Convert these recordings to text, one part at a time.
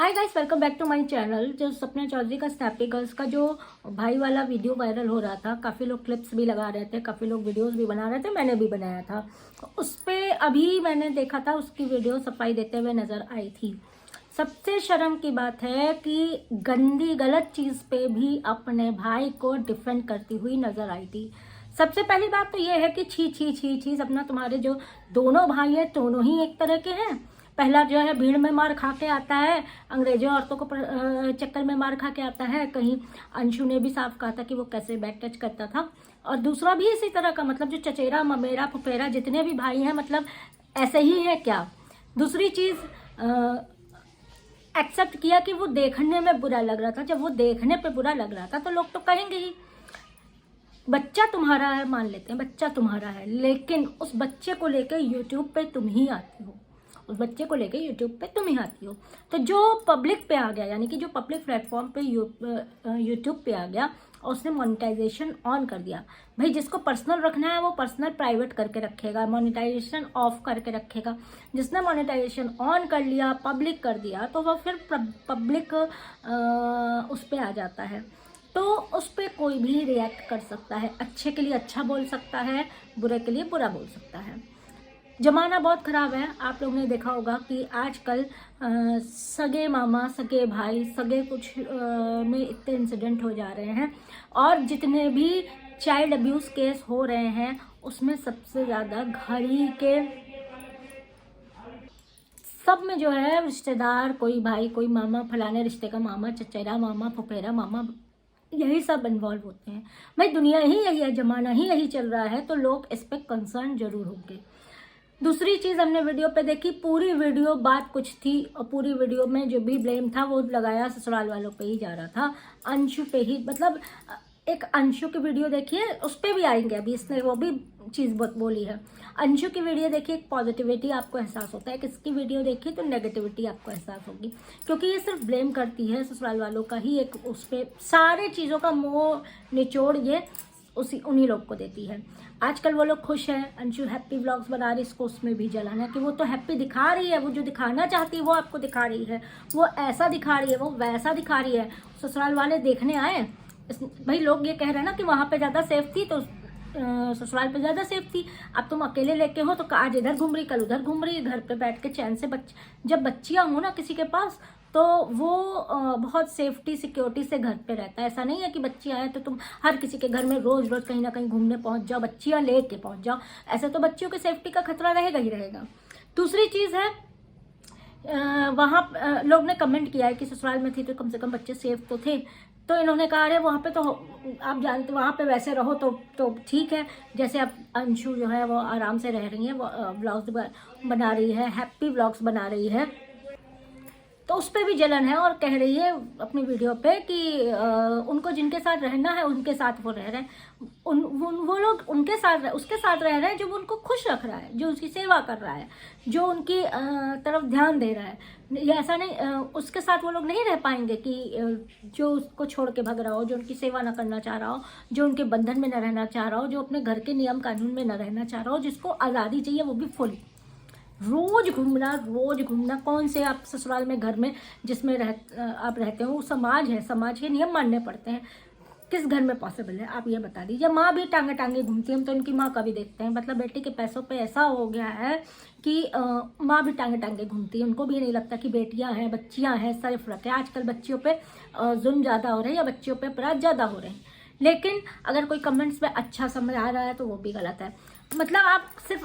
Hi guys, welcome back to my channel. जो सपना चौधरी का snappy girls का जो भाई वाला वीडियो वायरल हो रहा था, काफ़ी लोग क्लिप्स भी लगा रहे थे, काफ़ी लोग वीडियोस भी बना रहे थे, मैंने भी बनाया था। उस पर अभी मैंने देखा था, उसकी वीडियो सफाई देते हुए नज़र आई थी। सबसे शर्म की बात है कि गंदी गलत चीज़ पे भी अपने भाई को डिफेंड करती हुई नज़र आई थी। सबसे पहली बात तो ये है कि छी छी छी छी, सपना तुम्हारे जो दोनों भाई हैं दोनों ही एक तरह के हैं। पहला जो है भीड़ में मार खा के आता है, अंग्रेजों औरतों को चक्कर में मार खा के आता है। कहीं अंशु ने भी साफ कहा था कि वो कैसे बैक टच करता था। और दूसरा भी इसी तरह का, मतलब जो चचेरा ममेरा फुफेरा जितने भी भाई हैं, मतलब ऐसे ही है क्या। दूसरी चीज़ एक्सेप्ट किया कि वो देखने में बुरा लग रहा था। जब वो देखने पे बुरा लग रहा था तो लोग तो कहेंगे ही। बच्चा तुम्हारा है, मान लेते हैं बच्चा तुम्हारा है, लेकिन उस बच्चे को लेकर यूट्यूब पे तुम ही आती हो, उस बच्चे को लेके यूट्यूब पे तुम ही आती हो। तो जो पब्लिक पे आ गया, यानी कि जो पब्लिक प्लेटफॉर्म पे यूट्यूब पे आ गया और उसने मोनेटाइजेशन ऑन कर दिया। भाई जिसको पर्सनल रखना है वो पर्सनल प्राइवेट करके रखेगा, मोनेटाइजेशन ऑफ करके रखेगा। जिसने मोनेटाइजेशन ऑन कर लिया, पब्लिक कर दिया, तो वह फिर पब्लिक उस पर आ जाता है। तो उस पर कोई भी रिएक्ट कर सकता है, अच्छे के लिए अच्छा बोल सकता है, बुरे के लिए बुरा बोल सकता है। जमाना बहुत ख़राब है। आप लोगों ने देखा होगा कि आजकल सगे मामा, सगे भाई, सगे कुछ में इतने इंसिडेंट हो जा रहे हैं। और जितने भी चाइल्ड अब्यूज़ केस हो रहे हैं उसमें सबसे ज़्यादा घड़ी के सब में जो है रिश्तेदार, कोई भाई, कोई मामा, फलाने रिश्ते का मामा, चचेरा मामा, फुफेरा मामा, यही सब इन्वॉल्व होते हैं। भाई दुनिया ही यही है, ज़माना ही यही चल रहा है, तो लोग इस पर कंसर्न जरूर होंगे। दूसरी चीज़ हमने वीडियो पे देखी, पूरी वीडियो बात कुछ थी और पूरी वीडियो में जो भी ब्लेम था वो लगाया ससुराल वालों पे ही जा रहा था, अंशु पे ही। मतलब एक अंशु की वीडियो देखिए, उस पर भी आएंगे अभी, इसने वो भी चीज़ बहुत बोली है। अंशु की वीडियो देखिए, एक पॉजिटिविटी आपको एहसास होता है, किसकी वीडियो देखिए तो नेगेटिविटी आपको एहसास होगी, क्योंकि ये सिर्फ ब्लेम करती है ससुराल वालों का ही। एक उस पर सारे चीज़ों का मोह निचोड़ ये उन्हीं लोग को देती है। आजकल वो लोग खुश हैं, अंशु हैप्पी व्लॉग्स बना रही, इसको उसमें भी जलन है कि वो तो हैप्पी दिखा रही है, वो जो दिखाना चाहती है वो आपको दिखा रही है, वो ऐसा दिखा रही है, वो वैसा दिखा रही है। ससुराल वाले देखने आए, भाई लोग ये कह रहे हैं ना कि वहाँ पे ज़्यादा सेफ थी तो ससुराल पे ज़्यादा सेफ थी। अब तुम अकेले लेके हो तो आज इधर घूम रही, कल उधर घूम रही, घर पे बैठ के चैन से जब बच्चियाँ हो ना किसी के पास, तो वो बहुत सेफ्टी सिक्योरिटी से घर पे रहता है। ऐसा नहीं है कि बच्चियाँ आए तो तुम हर किसी के घर में रोज़ रोज़ कहीं ना कहीं घूमने पहुँच जाओ, बच्चियाँ ले के पहुँच जाओ। ऐसे तो बच्चियों की सेफ्टी का खतरा रहेगा ही रहेगा। दूसरी चीज़ है, वहाँ लोग ने कमेंट किया है कि ससुराल में थी तो कम से कम बच्चे सेफ तो थे। तो इन्होंने कहा अरे वहाँ पे तो आप जानते, वहाँ पे वैसे रहो तो ठीक है। जैसे अब अंशु जो है वो आराम से रह रही है, वो व्लॉग्स बना रही है, हैप्पी व्लॉग्स बना रही है, तो उस पर भी जलन है और कह रही है अपनी वीडियो पे कि उनको जिनके साथ रहना है उनके साथ वो रह रहे हैं, वो लोग उनके साथ उसके साथ रह रहे हैं जो उनको खुश रख रहा है, जो उसकी सेवा कर रहा है, जो उनकी तरफ ध्यान दे रहा है। ये ऐसा नहीं उसके साथ वो लोग नहीं रह पाएंगे कि जो उसको छोड़ के भाग रहा हो, जो उनकी सेवा ना करना चाह रहा हो, जो उनके बंधन में न रहना चाह रहा हो, जो अपने घर के नियम कानून में न रहना चाह रहा हो, जिसको आज़ादी चाहिए वो भी फुल। रोज घूमना, कौन से आप ससुराल में घर में जिसमें आप रहते हो, समाज है, समाज के नियम मानने पड़ते हैं। किस घर में पॉसिबल है आप ये बता दीजिए। माँ भी टांगे टांगे घूमती है, हम तो उनकी माँ का भी देखते हैं। मतलब बेटी के पैसों पे ऐसा हो गया है कि माँ भी टांगे टांगे घूमती है, उनको भी नहीं लगता कि बेटियां हैं, बच्चियां हैं, सारे फर्क है। आजकल बच्चियों पे जुल्म ज़्यादा हो रहे हैं या बच्चियों पे अपराध ज़्यादा हो रहे हैं। लेकिन अगर कोई कमेंट्स में अच्छा समझ आ रहा है तो वो भी गलत है। मतलब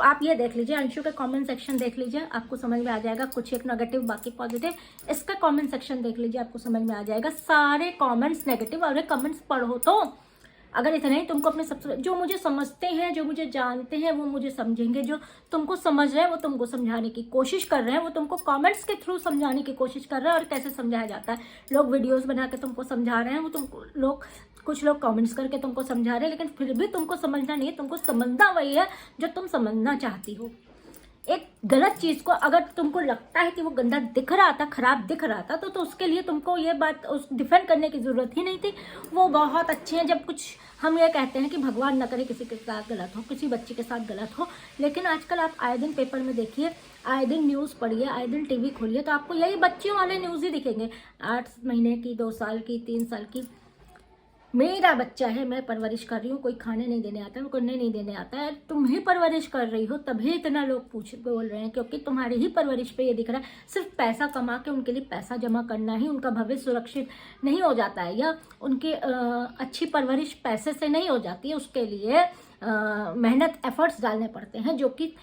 आप ये देख लीजिए, अंशु का कमेंट सेक्शन देख लीजिए, आपको समझ में आ जाएगा। कुछ एक नेगेटिव, बाकी पॉजिटिव। इसका कमेंट सेक्शन देख लीजिए, आपको समझ में आ जाएगा। सारे कमेंट्स नेगेटिव, और कमेंट्स पढ़ो तो अगर इतना ही तुमको अपने सबसे, जो मुझे समझते हैं, जो मुझे जानते हैं वो मुझे समझेंगे, जो तुमको समझ रहे हैं वो तुमको समझाने की कोशिश कर रहे हैं, वो तुमको कमेंट्स के थ्रू समझाने की कोशिश कर रहे हैं। और कैसे समझाया जाता है, लोग वीडियोस बना के तुमको समझा रहे हैं, वो तुमको कुछ लोग कमेंट्स करके तुमको समझा रहे हैं, लेकिन फिर भी तुमको समझना नहीं है। तुमको समझना वही है जो तुम समझना चाहती हो। एक गलत चीज़ को अगर तुमको लगता है कि वो गंदा दिख रहा था, खराब दिख रहा था, तो उसके लिए तुमको ये बात उस डिफेंड करने की ज़रूरत ही नहीं थी। वो बहुत अच्छे हैं। जब कुछ हम ये कहते हैं कि भगवान न करे किसी के साथ गलत हो, किसी बच्चे के साथ गलत हो, लेकिन आजकल आप आए दिन पेपर में देखिए, आए दिन न्यूज़ पढ़िए, आए दिन टीवी खोलिए, तो आपको यही बच्चियों वाले न्यूज़ ही दिखेंगे। 8 महीने की, 2 साल की, 3 साल की। मेरा बच्चा है, मैं परवरिश कर रही हूँ, कोई खाने नहीं देने आता है, करने नहीं देने आता है, तुम ही परवरिश कर रही हो, तभी इतना लोग बोल रहे हैं, क्योंकि तुम्हारी ही परवरिश पे ये दिख रहा है। सिर्फ पैसा कमा के उनके लिए पैसा जमा करना ही उनका भविष्य सुरक्षित नहीं हो जाता है, या उनकी अच्छी परवरिश पैसे से नहीं हो जाती है। उसके लिए मेहनत, एफर्ट्स डालने पड़ते हैं, जो कि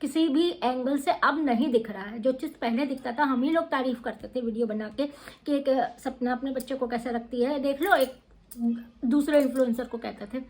किसी भी एंगल से अब नहीं दिख रहा है। जो चीज़ पहले दिखता था, हम ही लोग तारीफ करते थे वीडियो बना के कि एक सपना अपने बच्चे को कैसे रखती है, देख लो, एक दूसरे इन्फ्लुएंसर को कहते थे।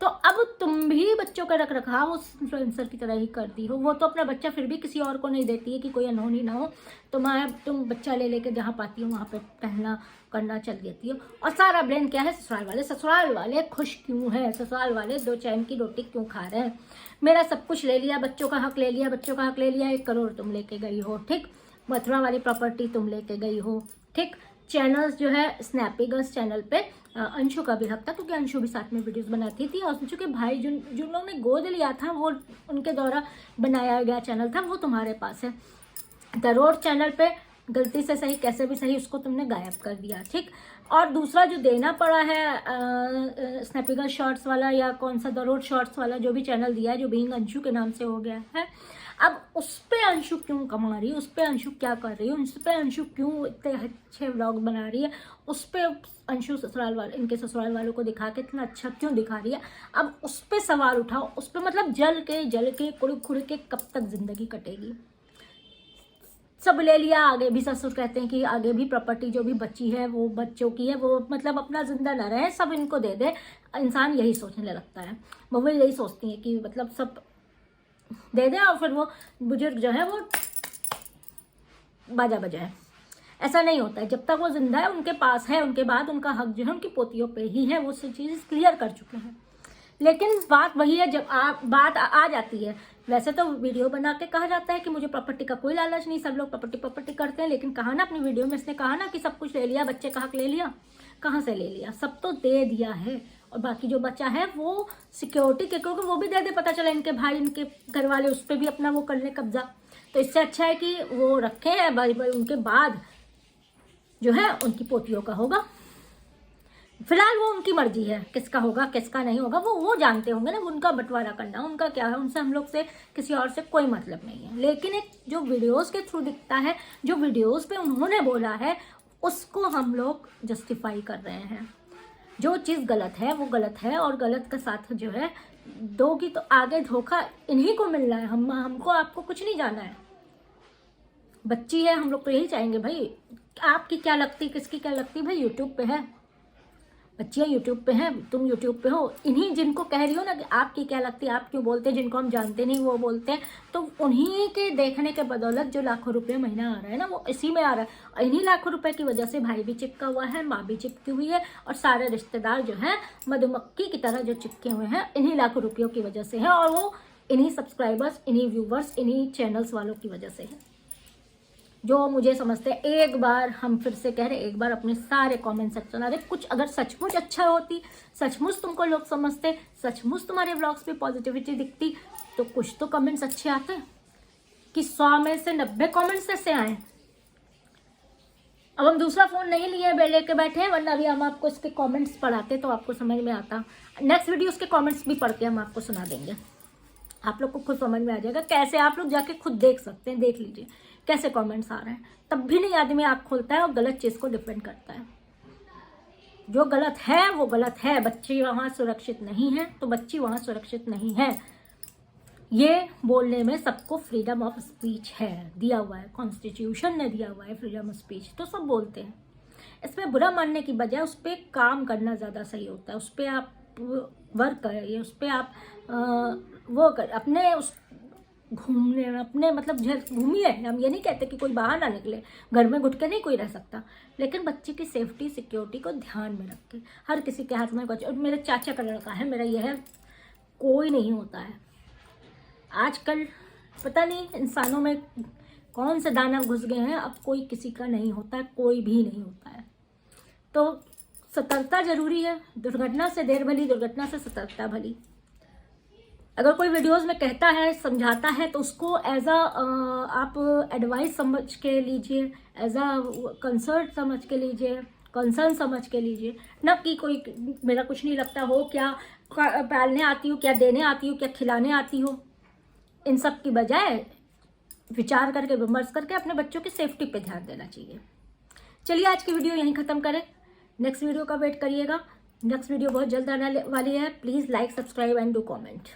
तो अब तुम भी बच्चों का रख रखाव उस इन्फ्लुएंसर की तरह ही करती हो। वो तो अपना बच्चा फिर भी किसी और को नहीं देती है कि कोई अनहोनी ना हो, तुम बच्चा ले लेके जहाँ पाती हो वहाँ पे टहलना करना चल देती हो। और सारा ब्लेम क्या है? ससुराल वाले खुश क्यों है? ससुराल वाले 2 चैन की रोटी क्यों खा रहे हैं? मेरा सब कुछ ले लिया, बच्चों का हक ले लिया, 1 करोड़ तुम लेके गई हो, ठीक। मथुरा वाली प्रॉपर्टी तुम लेके गई हो, ठीक। चैनल्स जो है, स्नैपी गर्ल्स चैनल पे अंशु का भी हक था, क्योंकि अंशु भी साथ में वीडियोस बनाती थी। और अंशु के भाई जिन लोगों ने गोद लिया था, वो उनके द्वारा बनाया गया चैनल था, वो तुम्हारे पास है। द रोड चैनल पे गलती से सही, कैसे भी सही, उसको तुमने गायब कर दिया, ठीक। और दूसरा जो देना पड़ा है स्नैपी गर्ल्स शॉर्ट्स वाला, या कौन सा द रोड शॉर्ट्स वाला जो भी चैनल दिया है, जो बीइंग अंशु के नाम से हो गया है, अब उस पे अंशु क्यों कमा रही है? उस पे अंशु क्या कर रही है? उस पे अंशु क्यों इतने अच्छे व्लॉग बना रही है? उस पे अंशु ससुराल वाले, इनके ससुराल वालों को दिखा के इतना अच्छा क्यों दिखा रही है? अब उस पे सवाल उठाओ। उस पे मतलब जल के कुड़ के कब तक जिंदगी कटेगी? सब ले लिया, आगे भी ससुर कहते हैं कि आगे भी प्रॉपर्टी जो भी बची है वो बच्चों की है, वो मतलब अपना जिंदा न रहे, सब इनको दे दे। इंसान यही सोचने लगता है, वो यही सोचती है कि मतलब सब दे दे और फिर वो बुजुर्ग जो है वो बाजा बजाए। ऐसा नहीं होता है। जब तक वो जिंदा है, उनके पास है, उनके बाद उनका हक जो है उनकी पोतियों पे ही है। वो सब चीज़ क्लियर कर चुके हैं। लेकिन बात वही है, जब बात आ जाती है, वैसे तो वीडियो बना के कहा जाता है कि मुझे प्रॉपर्टी का कोई लालच नहीं, सब लोग प्रॉपर्टी करते हैं, लेकिन कहा ना अपनी वीडियो में, इसने कहा ना कि सब कुछ ले लिया, बच्चे का हक ले लिया। कहाँ से ले लिया? सब तो दे दिया है। और बाकी जो बचा है वो सिक्योरिटी के, क्योंकि वो भी दे दे, पता चला इनके भाई, इनके घर वाले उस पर भी अपना वो कर ले कब्जा। तो इससे अच्छा है कि वो रखे हैं, भाई उनके बाद जो है उनकी पोतियों का होगा। फिलहाल वो उनकी मर्जी है, किसका होगा किसका नहीं होगा, वो जानते होंगे ना, उनका बंटवारा करना उनका क्या है, उनसे हम लोग से किसी और से कोई मतलब नहीं है। लेकिन एक जो वीडियोस के थ्रू दिखता है, जो वीडियोस पे उन्होंने बोला है, उसको हम लोग जस्टिफाई कर रहे हैं। जो चीज़ गलत है वो गलत है, और गलत का साथ जो है दोगी तो आगे धोखा इन्हीं को मिल रहा है। हमको आपको कुछ नहीं जाना है। बच्ची है, हम लोग तो यही चाहेंगे भाई। आपकी क्या लगती, किसकी क्या लगती, भाई यूट्यूब पे है, बच्चियाँ यूट्यूब पे हैं, तुम यूट्यूब पे हो। इन्हीं जिनको कह रही हो ना कि आपकी क्या लगती है, आप क्यों बोलते हैं, जिनको हम जानते नहीं वो बोलते हैं, तो उन्हीं के देखने के बदौलत जो लाखों रुपये महीना आ रहा है ना, वो इसी में आ रहा है। इन्हीं लाखों रुपए की वजह से भाई भी चिपका हुआ है, माँ भी चिपकी हुई है, और सारे रिश्तेदार जो हैं मधुमक्खी की तरह जो चिपके हुए हैं, इन्हीं लाखों रुपयों की वजह से है। और वो इन्हीं सब्सक्राइबर्स, इन्हीं व्यूवर्स, इन्हीं चैनल्स वालों की वजह से है, जो मुझे समझते हैं। एक बार हम फिर से कह रहे, एक बार अपने सारे कमेंट सेक्शन, अरे कुछ अगर सचमुच अच्छा होती, सचमुच तुमको लोग समझते, सचमुच तुम्हारे व्लॉग्स पे पॉजिटिविटी दिखती, तो कुछ तो कमेंट्स अच्छे आते कि 100 में से 90 कमेंट्स ऐसे आए। अब हम दूसरा फ़ोन नहीं लिए लेके बैठे हैं, वरना अभी हम आपको इसके कमेंट्स पढ़ाते तो आपको समझ में आता। नेक्स्ट वीडियो उसके कमेंट्स भी पढ़ के हम आपको सुना देंगे, आप लोग को खुद समझ में आ जाएगा। कैसे आप लोग जाके खुद देख सकते हैं, देख लीजिए कैसे कमेंट्स आ रहे हैं। तब भी नहीं आदमी आँख खोलता है और गलत चीज़ को डिफेंड करता है। जो गलत है वो गलत है। बच्ची वहाँ सुरक्षित नहीं है तो बच्ची वहाँ सुरक्षित नहीं है। ये बोलने में सबको फ्रीडम ऑफ स्पीच है, दिया हुआ है, कॉन्स्टिट्यूशन ने दिया हुआ है फ्रीडम ऑफ स्पीच, तो सब बोलते हैं। इसमें बुरा मानने की बजाय उस पर काम करना ज़्यादा सही होता है। उस पर आप वर्क करिए, उस पर आप वो कर, अपने उस घूमने, अपने मतलब घूमिए। हम ये नहीं कहते कि कोई बाहर ना निकले, घर में घुट के नहीं कोई रह सकता, लेकिन बच्चे की सेफ्टी सिक्योरिटी को ध्यान में रख के। हर किसी के हाथ में बच्चे, और मेरे चाचा का लड़का है, मेरा यह है, कोई नहीं होता है। आजकल पता नहीं इंसानों में कौन से दानव घुस गए हैं, अब कोई किसी का नहीं होता है, कोई भी नहीं होता है। तो सतर्कता जरूरी है, दुर्घटना से देर भली, दुर्घटना से सतर्कता भली। अगर कोई वीडियोस में कहता है, समझाता है, तो उसको एज अ आप एडवाइस समझ के लीजिए, एज अ कंसर्न समझ के लीजिए, कंसर्न समझ के लीजिए, न कि कोई मेरा कुछ नहीं लगता हो, क्या पालने आती हो, क्या देने आती हो, क्या खिलाने आती हो। इन सब की बजाय विचार करके, विमर्श करके अपने बच्चों की सेफ्टी पे ध्यान देना चाहिए। चलिए आज की वीडियो यहीं ख़त्म करें, नेक्स्ट वीडियो का वेट करिएगा। नेक्स्ट वीडियो बहुत जल्द आने वाली है। Please like, subscribe and do comment.